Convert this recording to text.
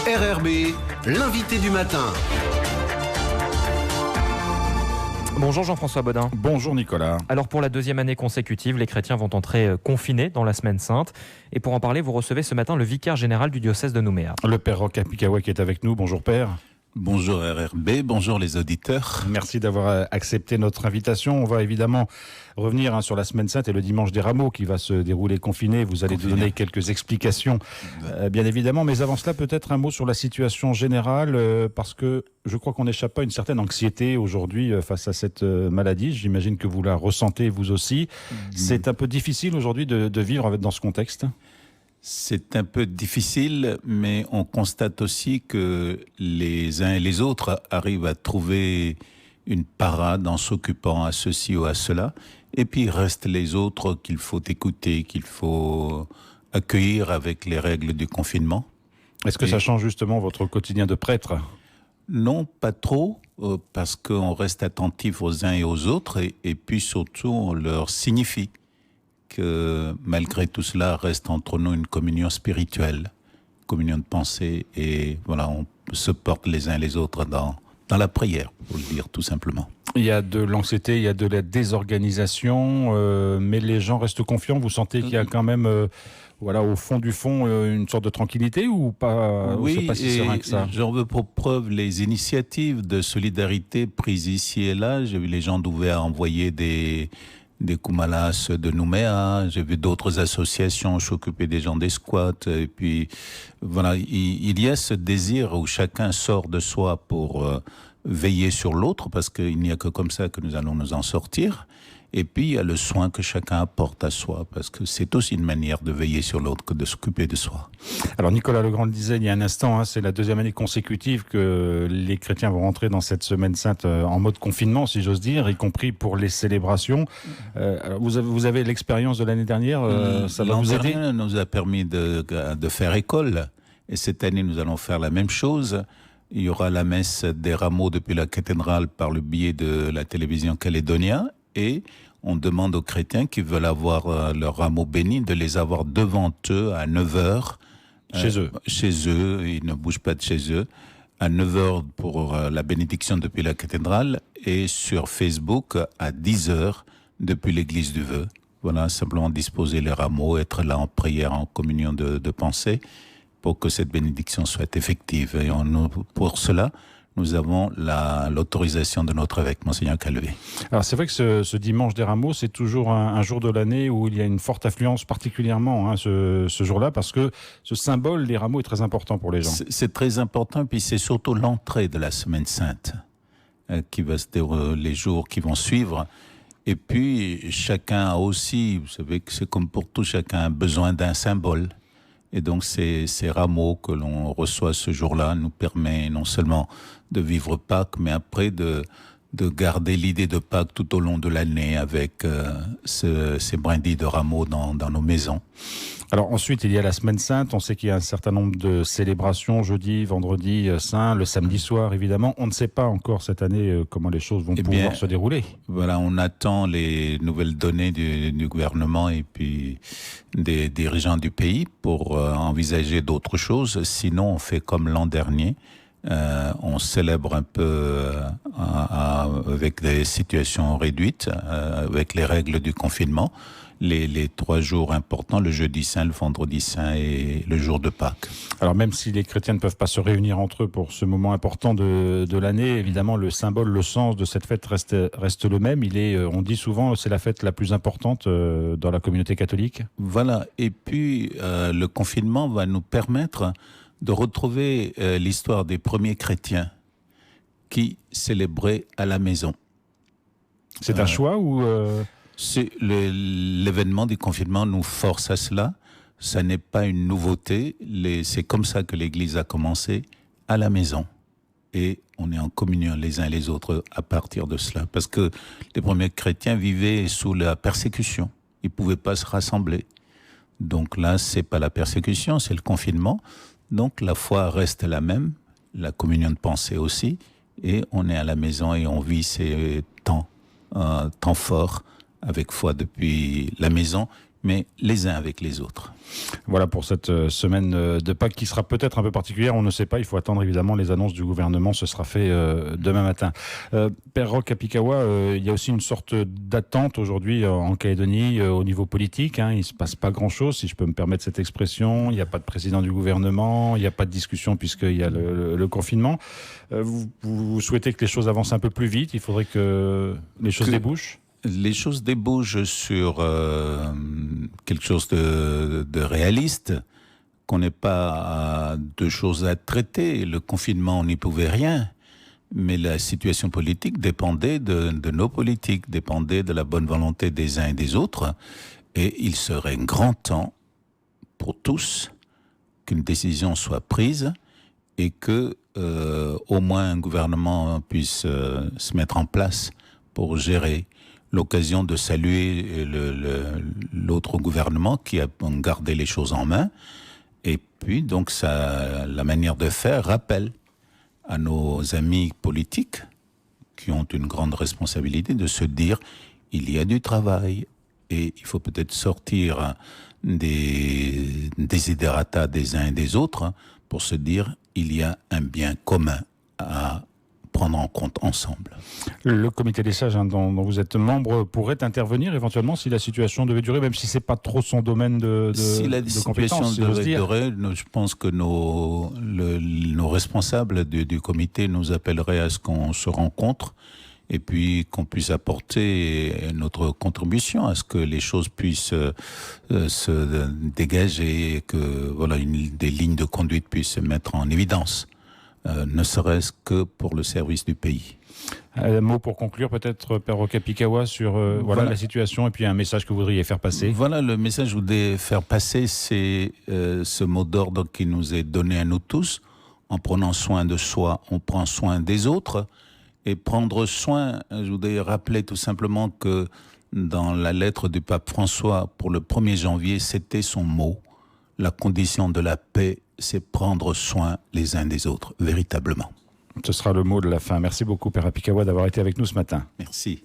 RRB, l'invité du matin. Bonjour Jean-François Bodin. Bonjour Nicolas. Alors pour la deuxième année consécutive, les chrétiens vont entrer confinés dans la semaine sainte. Et pour en parler, vous recevez ce matin le vicaire général du diocèse de Nouméa. Le père Roch Apikawa qui est avec nous. Bonjour père. Bonjour RRB, bonjour les auditeurs. Merci d'avoir accepté notre invitation. On va évidemment revenir sur la Semaine Sainte et le dimanche des Rameaux qui va se dérouler confiné. Vous allez donner quelques explications, bien évidemment. Mais avant cela, peut-être un mot sur la situation générale, parce que je crois qu'on n'échappe pas à une certaine anxiété aujourd'hui face à cette maladie. J'imagine que vous la ressentez vous aussi. C'est un peu difficile aujourd'hui de vivre dans ce contexte. C'est un peu difficile, mais on constate aussi que les uns et les autres arrivent à trouver une parade en s'occupant à ceci ou à cela. Et puis il reste les autres qu'il faut écouter, qu'il faut accueillir avec les règles du confinement. Est-ce que ça change justement votre quotidien de prêtre ? Non, pas trop, parce qu'on reste attentif aux uns et aux autres, et puis surtout on leur signifie que malgré tout cela reste entre nous une communion spirituelle, communion de pensée, et voilà, on se porte les uns les autres dans la prière, pour le dire tout simplement. Il y a de l'anxiété, il y a de la désorganisation, mais les gens restent confiants. Vous sentez qu'il y a quand même, au fond du fond, une sorte de tranquillité ou pas? Oui, c'est pas si serein que ça. J'en veux pour preuve les initiatives de solidarité prises ici et là. J'ai vu les gens d'Ouvéa envoyer des Koumalas de Nouméa, j'ai vu d'autres associations s'occuper des gens des squats, et puis voilà, il y a ce désir où chacun sort de soi pour veiller sur l'autre, parce qu'il n'y a que comme ça que nous allons nous en sortir. Et puis il y a le soin que chacun apporte à soi, parce que c'est aussi une manière de veiller sur l'autre que de s'occuper de soi. Alors Nicolas Legrand le disait il y a un instant, c'est la deuxième année consécutive que les chrétiens vont rentrer dans cette semaine sainte en mode confinement, si j'ose dire, y compris pour les célébrations. Vous avez l'expérience de l'année dernière, ça va vous aider ? L'an dernier nous a permis de faire école, et cette année nous allons faire la même chose. Il y aura la messe des rameaux depuis la cathédrale par le biais de la télévision calédonien, et on demande aux chrétiens qui veulent avoir leurs rameaux bénis de les avoir devant eux à 9h. Chez eux. Chez eux, ils ne bougent pas de chez eux. À 9h pour la bénédiction depuis la cathédrale, et sur Facebook à 10h depuis l'église du Vœu. Voilà, simplement disposer les rameaux, être là en prière, en communion de pensée, pour que cette bénédiction soit effective. Et pour cela, nous avons l'autorisation de notre évêque, Monseigneur Calvé. Alors c'est vrai que ce dimanche des Rameaux, c'est toujours un jour de l'année où il y a une forte affluence particulièrement ce jour-là, parce que ce symbole des Rameaux est très important pour les gens. C'est très important, et puis c'est surtout l'entrée de la Semaine Sainte qui va se dérouler les jours qui vont suivre. Et puis chacun a aussi, vous savez que c'est comme pour tout, chacun a besoin d'un symbole. Et donc ces rameaux que l'on reçoit ce jour-là nous permet non seulement de vivre Pâques, mais après de garder l'idée de Pâques tout au long de l'année avec ces brindilles de rameaux dans nos maisons. Alors ensuite, il y a la Semaine Sainte. On sait qu'il y a un certain nombre de célébrations, jeudi, vendredi saint, le samedi soir, évidemment. On ne sait pas encore cette année comment les choses vont pouvoir se dérouler. Voilà, on attend les nouvelles données du gouvernement et puis des dirigeants du pays pour envisager d'autres choses. Sinon, on fait comme l'an dernier. On célèbre un peu avec des situations réduites, avec les règles du confinement, les 3 jours importants, le jeudi saint, le vendredi saint et le jour de Pâques. Alors même si les chrétiens ne peuvent pas se réunir entre eux pour ce moment important de l'année, évidemment le symbole, le sens de cette fête reste le même. On dit souvent c'est la fête la plus importante dans la communauté catholique. Voilà, et puis le confinement va nous permettre de retrouver l'histoire des premiers chrétiens qui célébraient à la maison. C'est un choix ou c'est l'événement du confinement nous force à cela. Ça n'est pas une nouveauté. C'est comme ça que l'Église a commencé, à la maison. Et on est en communion les uns et les autres à partir de cela. Parce que les premiers chrétiens vivaient sous la persécution. Ils ne pouvaient pas se rassembler. Donc là, c'est pas la persécution, c'est le confinement. Donc la foi reste la même, la communion de pensée aussi, et on est à la maison et on vit ces temps forts avec foi depuis la maison, mais les uns avec les autres. Voilà pour cette semaine de Pâques qui sera peut-être un peu particulière, on ne sait pas, il faut attendre évidemment les annonces du gouvernement, ce sera fait demain matin. Père Roch Kapikawa, il y a aussi une sorte d'attente aujourd'hui en Calédonie au niveau politique, il ne se passe pas grand-chose, si je peux me permettre cette expression, il n'y a pas de président du gouvernement, il n'y a pas de discussion puisqu'il y a le confinement. Vous souhaitez que les choses avancent un peu plus vite, il faudrait que les choses débouchent? Les choses débouchent sur quelque chose de réaliste, qu'on n'ait pas de choses à traiter. Le confinement, on n'y pouvait rien, mais la situation politique dépendait de nos politiques, dépendait de la bonne volonté des uns et des autres. Et il serait grand temps pour tous qu'une décision soit prise et que au moins un gouvernement puisse se mettre en place pour gérer. L'occasion de saluer l'autre gouvernement qui a gardé les choses en main. Et puis, donc, la manière de faire rappelle à nos amis politiques qui ont une grande responsabilité de se dire il y a du travail et il faut peut-être sortir des desiderata des uns et des autres pour se dire il y a un bien commun à prendre en compte ensemble. Le comité des sages dont vous êtes membre pourrait intervenir éventuellement si la situation devait durer, même si c'est pas trop son domaine si la situation devait durer, je pense que nos responsables du comité nous appelleraient à ce qu'on se rencontre et puis qu'on puisse apporter notre contribution à ce que les choses puissent se dégager et que des lignes de conduite puissent se mettre en évidence. Ne serait-ce que pour le service du pays. Un mot pour conclure, peut-être, Père Roch Kapikawa, sur la situation et puis un message que vous voudriez faire passer. Voilà, le message que je voudrais faire passer, c'est ce mot d'ordre qui nous est donné à nous tous. En prenant soin de soi, on prend soin des autres. Et prendre soin, je voudrais rappeler tout simplement que dans la lettre du pape François pour le 1er janvier, c'était son mot. La condition de la paix, c'est prendre soin les uns des autres, véritablement. Ce sera le mot de la fin. Merci beaucoup, Père Kapikawa, d'avoir été avec nous ce matin. Merci.